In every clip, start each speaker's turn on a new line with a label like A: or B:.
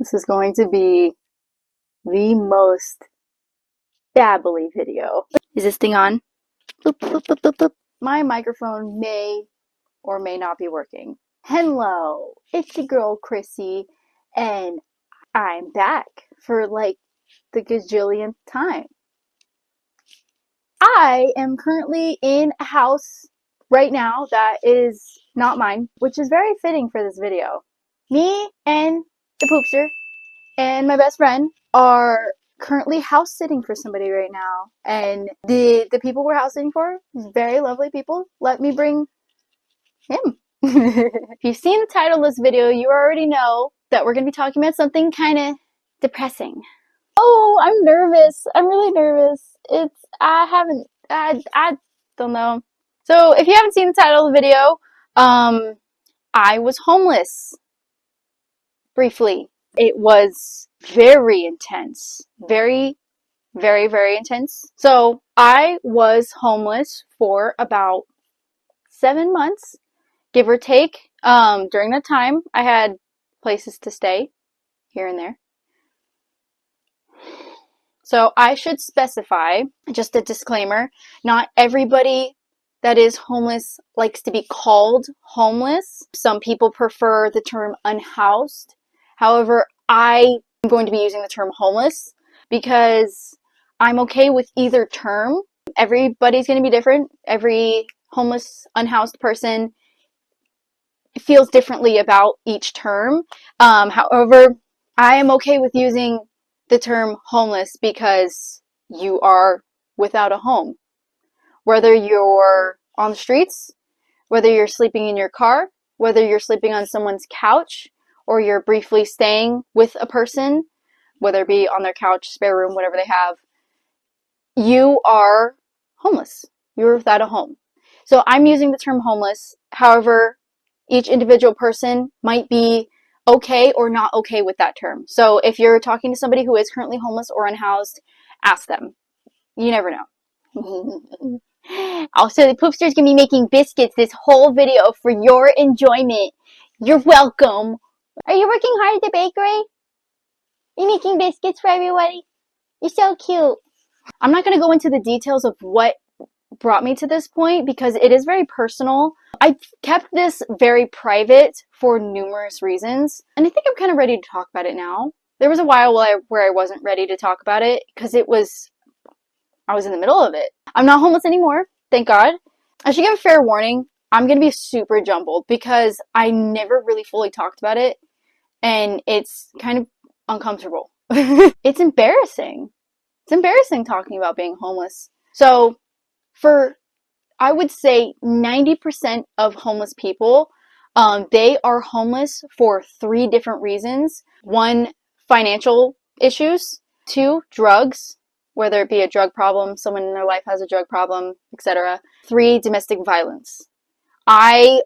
A: This is going to be the most babbly video. Is this thing on? Boop, boop, boop, boop, boop. My microphone may or may not be working. Hello, it's your girl Chrissy, and I'm back for like the gajillionth time. I am currently in a house right now that is not mine, which is very fitting for this video. Me and the poopster and my best friend are currently house sitting for somebody right now, and the people we're house sitting for, very lovely people, let me bring him. If you've seen the title of this video, you already know that we're going to be talking about something kind of depressing. Oh, I'm nervous. I'm really nervous. I don't know. So if you haven't seen the title of the video, I was homeless briefly. It was very intense. Very, very, very intense. So I was homeless for about 7 months, give or take. During that time, I had places to stay here and there. So I should specify, just a disclaimer, not everybody that is homeless likes to be called homeless. Some people prefer the term unhoused. However, I am going to be using the term homeless because I'm okay with either term. Everybody's going to be different. Every homeless, unhoused person feels differently about each term. However, I am okay with using the term homeless because you are without a home. Whether you're on the streets, whether you're sleeping in your car, whether you're sleeping on someone's couch, or you're briefly staying with a person, whether it be on their couch, spare room, whatever they have, you are homeless. You're without a home. So I'm using the term homeless. However, each individual person might be okay or not okay with that term. So if you're talking to somebody who is currently homeless or unhoused, ask them. You never know. Also, the poopster's gonna be making biscuits this whole video for your enjoyment. You're welcome. Are you working hard at the bakery? Are you making biscuits for everybody? You're so cute. I'm not gonna go into the details of what brought me to this point because it is very personal. I kept this very private for numerous reasons, and I think I'm kind of ready to talk about it now. There was a while where I wasn't ready to talk about it because I was in the middle of it. I'm not homeless anymore, thank God. I should give a fair warning. I'm going to be super jumbled because I never really fully talked about it, and it's kind of uncomfortable. It's embarrassing. It's embarrassing talking about being homeless. So, for, I would say 90% of homeless people, they are homeless for 3 different reasons. 1, financial issues. 2, drugs, whether it be a drug problem, someone in their life has a drug problem, etc. 3, domestic violence. I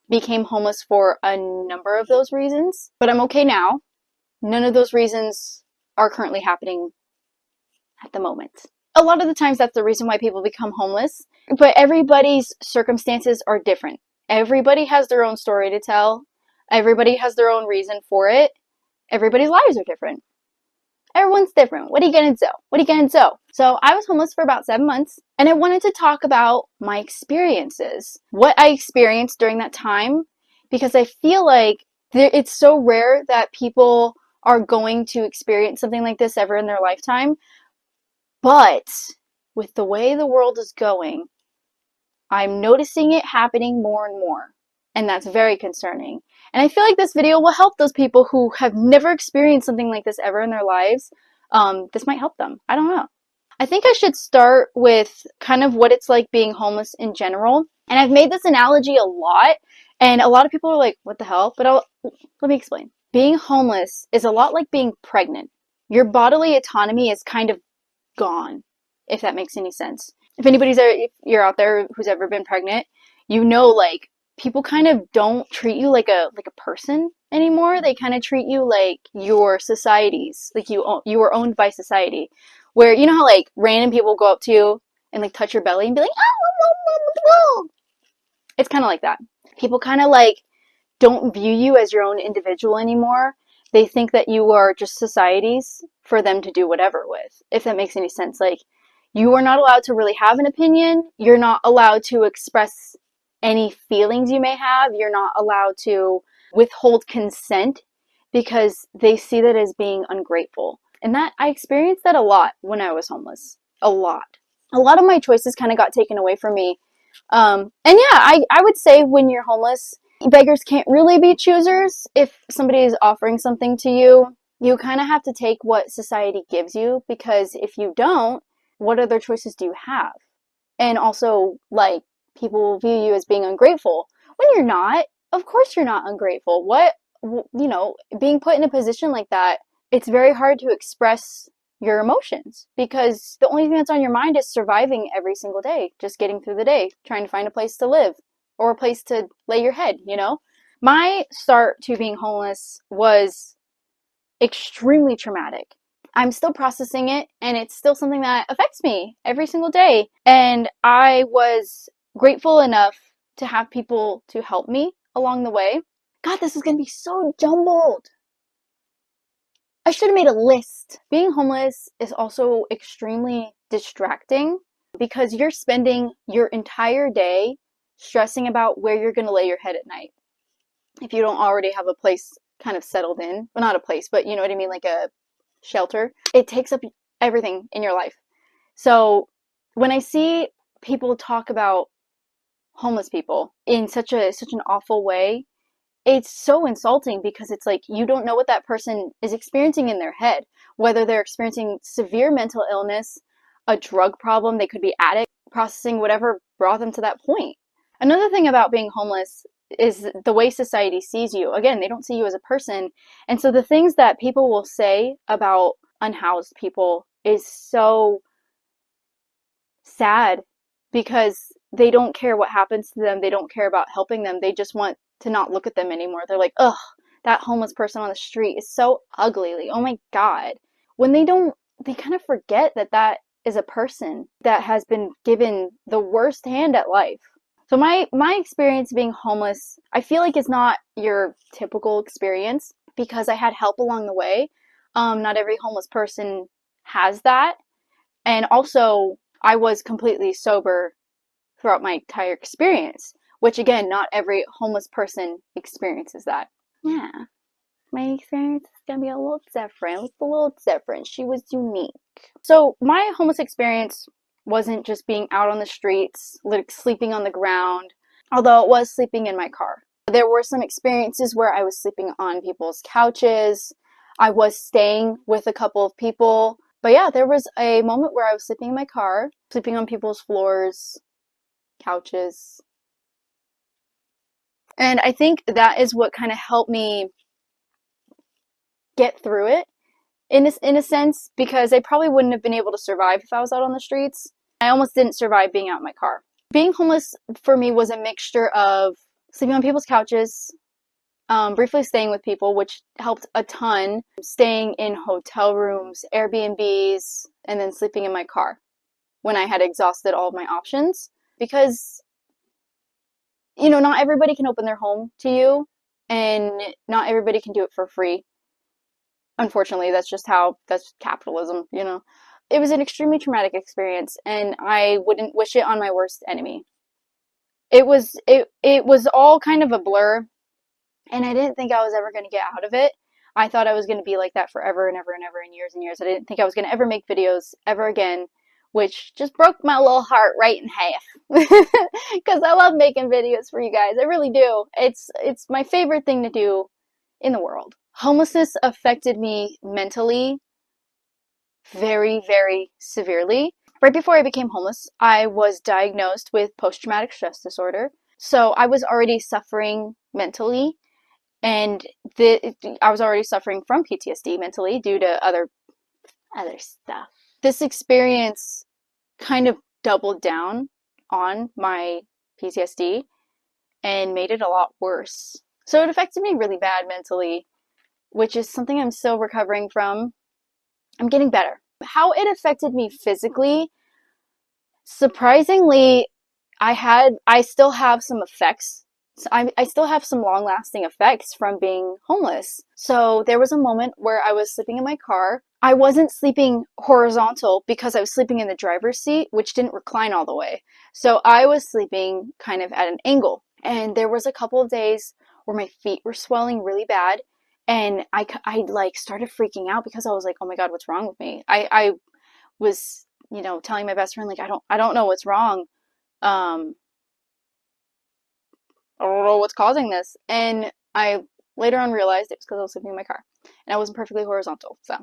A: became homeless for a number of those reasons, but I'm okay now. None of those reasons are currently happening at the moment. A lot of the times that's the reason why people become homeless, but everybody's circumstances are different. Everybody has their own story to tell. Everybody has their own reason for it. Everybody's lives are different. Everyone's different. What are you gonna do? What are you gonna do? So I was homeless for about 7 months, and I wanted to talk about my experiences, what I experienced during that time, because I feel like it's so rare that people are going to experience something like this ever in their lifetime. But with the way the world is going, I'm noticing it happening more and more. And that's very concerning. And I feel like this video will help those people who have never experienced something like this ever in their lives. This might help them. I don't know. I think I should start with kind of what it's like being homeless in general. And I've made this analogy a lot. And a lot of people are like, what the hell? But let me explain. Being homeless is a lot like being pregnant. Your bodily autonomy is kind of gone, if that makes any sense. If you're out there who's ever been pregnant, you know, like, people kind of don't treat you like a person anymore. They kind of treat you like your societies, like you are owned by society. Where, you know how like random people go up to you and like touch your belly and be like, oh, it's kind of like that. People kind of like don't view you as your own individual anymore. they think that you are just society's for them to do whatever with, if that makes any sense. Like, you are not allowed to really have an opinion. You're not allowed to express any feelings you may have. You're not allowed to withhold consent because they see that as being ungrateful. And that I experienced that a lot when I was homeless. A lot. A lot of my choices kind of got taken away from me. And yeah, I would say when you're homeless, beggars can't really be choosers. If somebody is offering something to you, you kind of have to take what society gives you, because if you don't, what other choices do you have? And also, like, people will view you as being ungrateful when you're not. Of course you're not ungrateful. What, you know, being put in a position like that, it's very hard to express your emotions because the only thing that's on your mind is surviving every single day, just getting through the day, trying to find a place to live or a place to lay your head, you know? My start to being homeless was extremely traumatic. I'm still processing it, and it's still something that affects me every single day. And I was grateful enough to have people to help me along the way. God, this is going to be so jumbled. I should have made a list. Being homeless is also extremely distracting because you're spending your entire day stressing about where you're going to lay your head at night. If you don't already have a place kind of settled in, well, not a place, but you know what I mean, like a shelter, it takes up everything in your life. So when I see people talk about homeless people in such an awful way, it's so insulting because it's like you don't know what that person is experiencing in their head, whether they're experiencing severe mental illness, a drug problem, they could be addict, processing whatever brought them to that point. Another thing about being homeless is the way society sees you. Again, they don't see you as a person. And so the things that people will say about unhoused people is so sad because they don't care what happens to them. They don't care about helping them. They just want to not look at them anymore. They're like, ugh, that homeless person on the street is so ugly. Like, oh my God. When they kind of forget that that is a person that has been given the worst hand at life. So my experience being homeless, I feel like is not your typical experience because I had help along the way. Not every homeless person has that. And also, I was completely sober throughout my entire experience, which again, not every homeless person experiences that. Yeah, my experience is going to be a little different. It's a little different. She was unique. So my homeless experience wasn't just being out on the streets, like sleeping on the ground, although it was sleeping in my car. There were some experiences where I was sleeping on people's couches. I was staying with a couple of people. But yeah, there was a moment where I was sleeping in my car, sleeping on people's floors, couches. And I think that is what kind of helped me get through it in a sense, because I probably wouldn't have been able to survive if I was out on the streets. I almost didn't survive being out in my car. Being homeless for me was a mixture of sleeping on people's couches, briefly staying with people, which helped a ton, staying in hotel rooms, Airbnbs, and then sleeping in my car when I had exhausted all of my options. Because, you know, not everybody can open their home to you, and not everybody can do it for free. Unfortunately, that's capitalism, you know. It was an extremely traumatic experience, and I wouldn't wish it on my worst enemy. It was all kind of a blur, and I didn't think I was ever going to get out of it. I thought I was going to be like that forever and ever and ever and years and years. I didn't think I was going to ever make videos ever again, which just broke my little heart right in half. Because I love making videos for you guys. I really do. It's my favorite thing to do in the world. Homelessness affected me mentally very, very severely. Right before I became homeless, I was diagnosed with post-traumatic stress disorder. So I was already suffering mentally, and I was already suffering from PTSD mentally due to other stuff. This experience kind of doubled down on my PTSD and made it a lot worse. So it affected me really bad mentally, which is something I'm still recovering from. I'm getting better. How it affected me physically, surprisingly, I still have some effects So I still have some long lasting effects from being homeless. So there was a moment where I was sleeping in my car. I wasn't sleeping horizontal because I was sleeping in the driver's seat, which didn't recline all the way. So I was sleeping kind of at an angle. And there was a couple of days where my feet were swelling really bad. And I like started freaking out because I was like, oh my God, what's wrong with me? I was, telling my best friend, like, I don't know what's wrong. Um, I don't know what's causing this. And I later on realized it was because I was sleeping in my car and I wasn't perfectly horizontal. So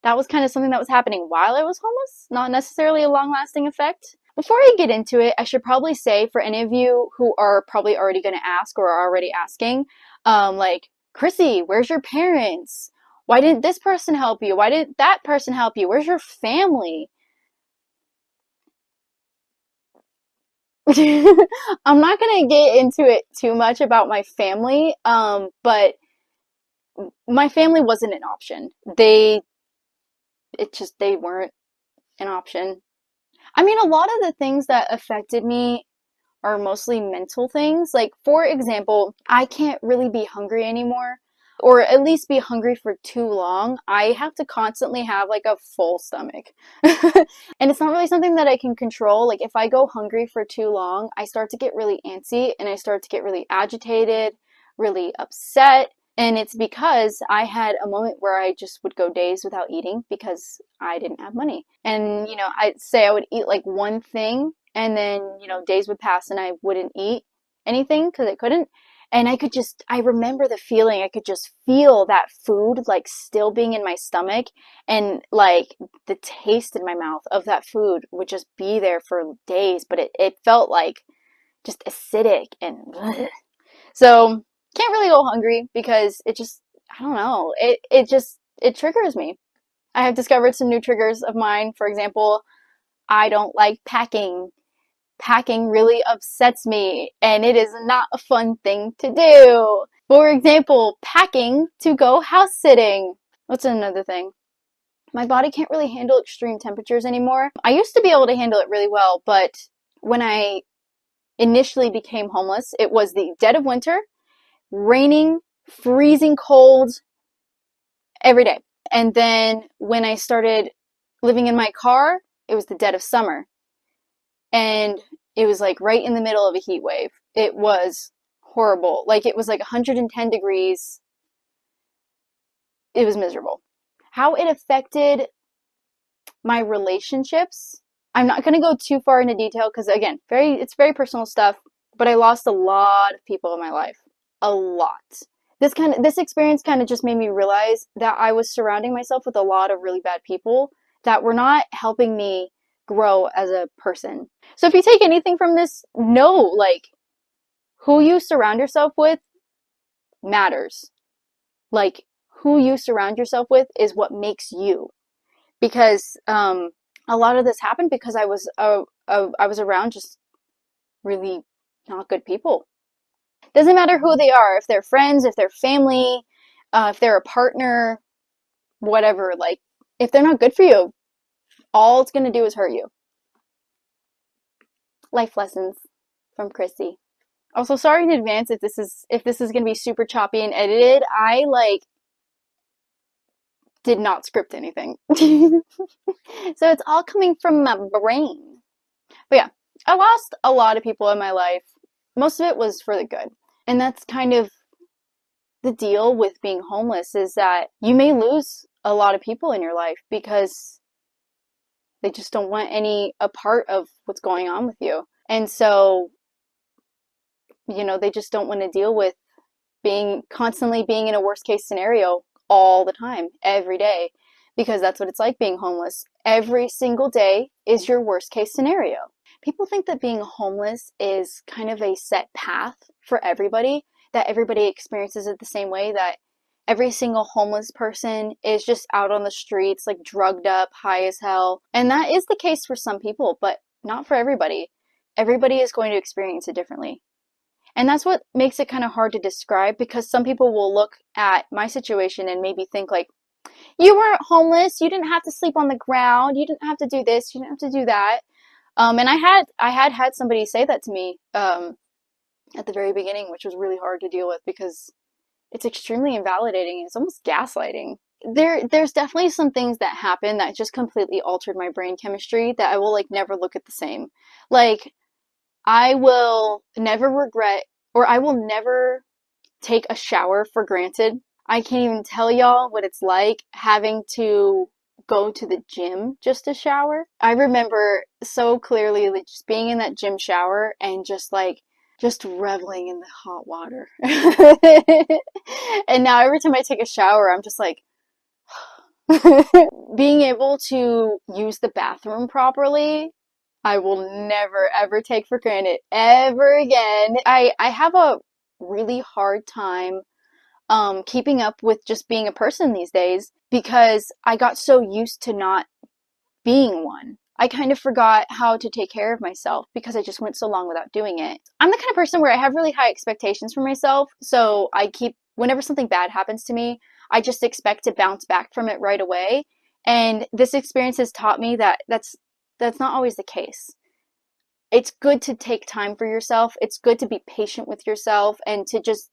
A: that was kind of something that was happening while I was homeless, not necessarily a long lasting effect. Before I get into it, I should probably say for any of you who are probably already going to ask or are already asking, like, Chrissy, where's your parents? Why didn't this person help you? Why didn't that person help you? Where's your family? I'm not gonna get into it too much about my family, but my family wasn't an option. They weren't an option. I mean, a lot of the things that affected me are mostly mental things. Like, for example, I can't really be hungry anymore, or at least be hungry for too long. I have to constantly have like a full stomach. And it's not really something that I can control. Like, if I go hungry for too long, I start to get really antsy and I start to get really agitated, really upset. And it's because I had a moment where I just would go days without eating because I didn't have money. And, I'd say I would eat like one thing and then, days would pass and I wouldn't eat anything because I couldn't. And I remember the feeling. I could just feel that food like still being in my stomach, and like the taste in my mouth of that food would just be there for days, but it felt like just acidic and bleh. So can't really go hungry because I don't know, it triggers me. I have discovered some new triggers of mine. For example, I don't like packing. Packing really upsets me, and it is not a fun thing to do. For example, packing to go house sitting. What's another thing? My body can't really handle extreme temperatures anymore. I used to be able to handle it really well, but when I initially became homeless, it was the dead of winter, raining, freezing cold every day. And then when I started living in my car, it was the dead of summer. And it was like right in the middle of a heat wave. It was horrible. Like, it was like 110 degrees. It was miserable. How it affected my relationships, I'm not going to go too far into detail because, again, it's very personal stuff, but I lost a lot of people in my life. A lot. This experience kind of just made me realize that I was surrounding myself with a lot of really bad people that were not helping me grow as a person. So if you take anything from this, know, like, who you surround yourself with matters. Like, who you surround yourself with is what makes you. Because a lot of this happened because I was around just really not good people. Doesn't matter who they are, if they're friends, if they're family, if they're a partner, whatever. Like, if they're not good for you, all it's going to do is hurt you. Life lessons from Chrissy. Also, sorry in advance if this is going to be super choppy and edited. I did not script anything. So it's all coming from my brain. But yeah, I lost a lot of people in my life. Most of it was for the good. And that's kind of the deal with being homeless, is that you may lose a lot of people in your life because they just don't want a part of what's going on with you. And so, they just don't want to deal with constantly being in a worst case scenario all the time, every day, because that's what it's like being homeless. Every single day is your worst case scenario. People think that being homeless is kind of a set path for everybody, that everybody experiences it the same way, that every single homeless person is just out on the streets, like drugged up, high as hell. And that is the case for some people, but not for everybody. Everybody is going to experience it differently. And that's what makes it kind of hard to describe, because some people will look at my situation and maybe think like, you weren't homeless, you didn't have to sleep on the ground, you didn't have to do this, you didn't have to do that. And I had somebody say that to me, at the very beginning, which was really hard to deal with because it's extremely invalidating. It's almost gaslighting. There's definitely some things that happen that just completely altered my brain chemistry that I will like never look at the same. Like I will never regret, or I will never take a shower for granted. I can't even tell y'all what it's like having to go to the gym just to shower. I remember so clearly like, just being in that gym shower and just reveling in the hot water. And now every time I take a shower, I'm just like, being able to use the bathroom properly, I will never ever take for granted ever again. I have a really hard time keeping up with just being a person these days because I got so used to not being one. I kind of forgot how to take care of myself because I just went so long without doing it. I'm the kind of person where I have really high expectations for myself, so whenever something bad happens to me, I just expect to bounce back from it right away. And this experience has taught me that that's not always the case. It's good to take time for yourself. It's good to be patient with yourself and to just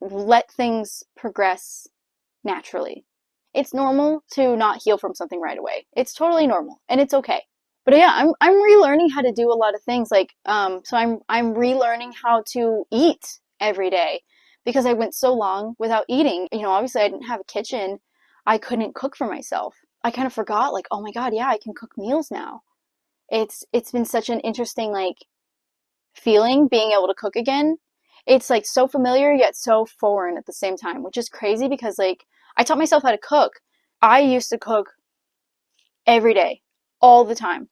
A: let things progress naturally. It's normal to not heal from something right away. It's totally normal and it's okay. But yeah, I'm relearning how to do a lot of things so I'm relearning how to eat every day because I went so long without eating. You know, obviously I didn't have a kitchen. I couldn't cook for myself. I kind of forgot like, oh my God, yeah, I can cook meals now. It's been such an interesting like feeling being able to cook again. It's like so familiar yet so foreign at the same time, which is crazy because like I taught myself how to cook. I used to cook every day, all the time.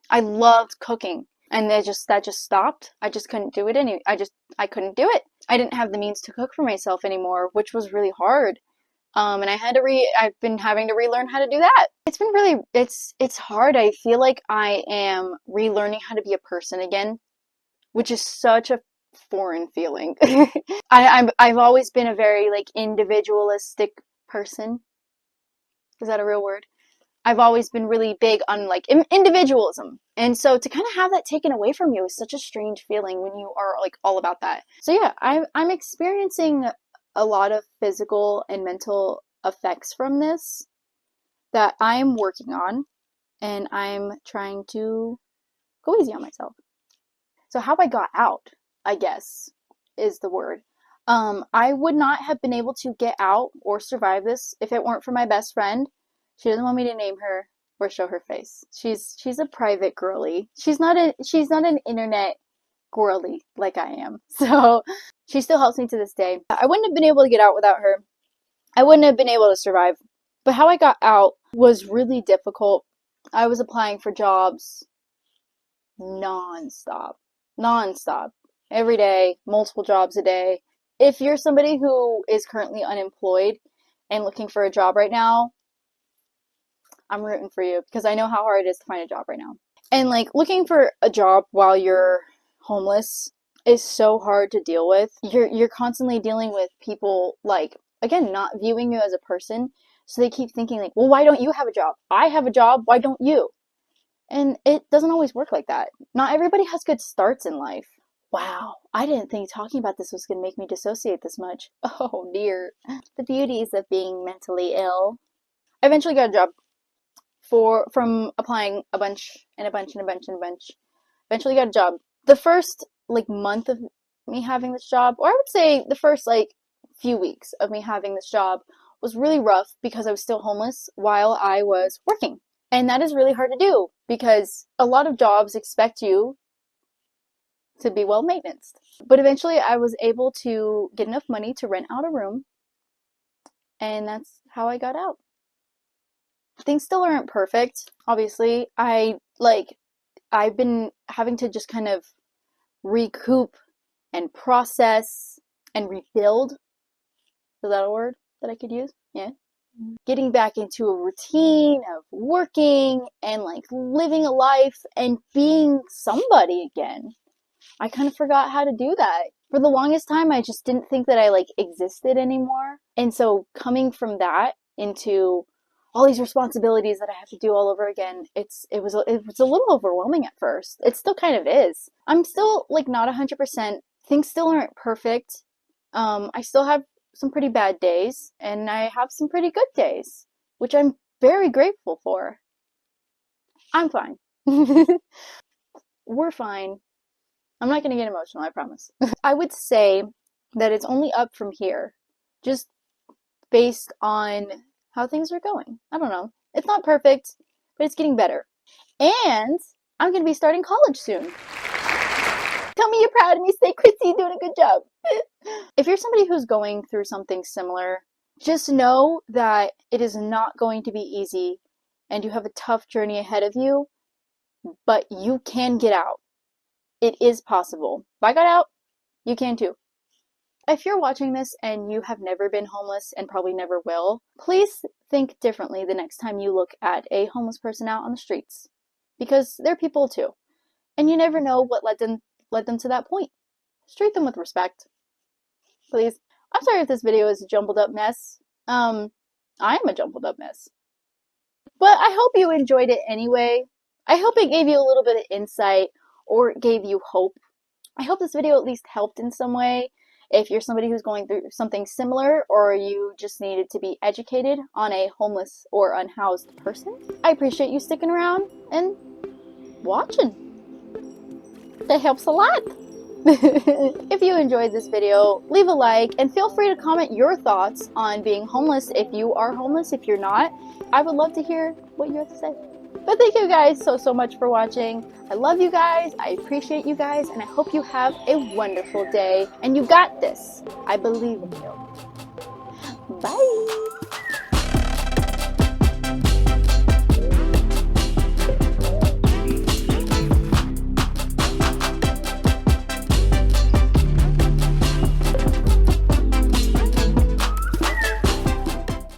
A: I loved cooking, and that just stopped. I just couldn't do it I couldn't do it. I didn't have the means to cook for myself anymore, which was really hard. And I've been having to relearn how to do that. It's been really, it's hard. I feel like I am relearning how to be a person again, which is such a foreign feeling. I've always been a very like individualistic person. Is that a real word? I've always been really big on like individualism. And so to kind of have that taken away from you is such a strange feeling when you are like all about that. So yeah, I'm experiencing a lot of physical and mental effects from this that I'm working on, and I'm trying to go easy on myself. So how I got out, I guess, is the word. I would not have been able to get out or survive this if it weren't for my best friend. She doesn't want me to name her or show her face. She's a private girly. She's not an internet girly like I am. So she still helps me to this day. I wouldn't have been able to get out without her. I wouldn't have been able to survive. But how I got out was really difficult. I was applying for jobs nonstop. Every day, multiple jobs a day. If you're somebody who is currently unemployed and looking for a job right now, I'm rooting for you because I know how hard it is to find a job right now. And like looking for a job while you're homeless is so hard to deal with. You're constantly dealing with people like, again, not viewing you as a person. So they keep thinking like, well, why don't you have a job? I have a job, why don't you? And it doesn't always work like that. Not everybody has good starts in life. Wow, I didn't think talking about this was going to make me dissociate this much. Oh dear. The beauties of being mentally ill. I eventually got a job from applying a bunch. Eventually got a job. The first like month of me having this job, or I would say the first like few weeks of me having this job was really rough because I was still homeless while I was working. And that is really hard to do because a lot of jobs expect you to be well maintained. But eventually I was able to get enough money to rent out a room, and that's how I got out. Things still aren't perfect, obviously. I've been having to just kind of recoup and process and rebuild. Is that a word that I could use? Yeah. Getting back into a routine of working and like living a life and being somebody again. I kind of forgot how to do that. For the longest time, I just didn't think that I like existed anymore. And so coming from that into all these responsibilities that I have to do all over again. It was a little overwhelming at first. It still kind of is. I'm still like not 100%. Things still aren't perfect. I still have some pretty bad days, and I have some pretty good days, which I'm very grateful for. I'm fine. We're fine. I'm not going to get emotional, I promise. I would say that it's only up from here, just based on how things are going. I don't know. It's not perfect, but it's getting better. And I'm going to be starting college soon. Tell me you're proud of me. Say, Chrissy, you're doing a good job. If you're somebody who's going through something similar, just know that it is not going to be easy and you have a tough journey ahead of you, but you can get out. It is possible. If I got out, you can too. If you're watching this and you have never been homeless and probably never will, please think differently the next time you look at a homeless person out on the streets. Because they're people too. And you never know what led them to that point. Just treat them with respect. Please. I'm sorry if this video is a jumbled up mess. I am a jumbled up mess. But I hope you enjoyed it anyway. I hope it gave you a little bit of insight or gave you hope. I hope this video at least helped in some way. If you're somebody who's going through something similar or you just needed to be educated on a homeless or unhoused person, I appreciate you sticking around and watching. That helps a lot. If you enjoyed this video, leave a like and feel free to comment your thoughts on being homeless if you are homeless. If you're not, I would love to hear what you have to say. But thank you guys so much for watching. I love you guys, I appreciate you guys, and I hope you have a wonderful day. And you got this. I believe in you. Bye!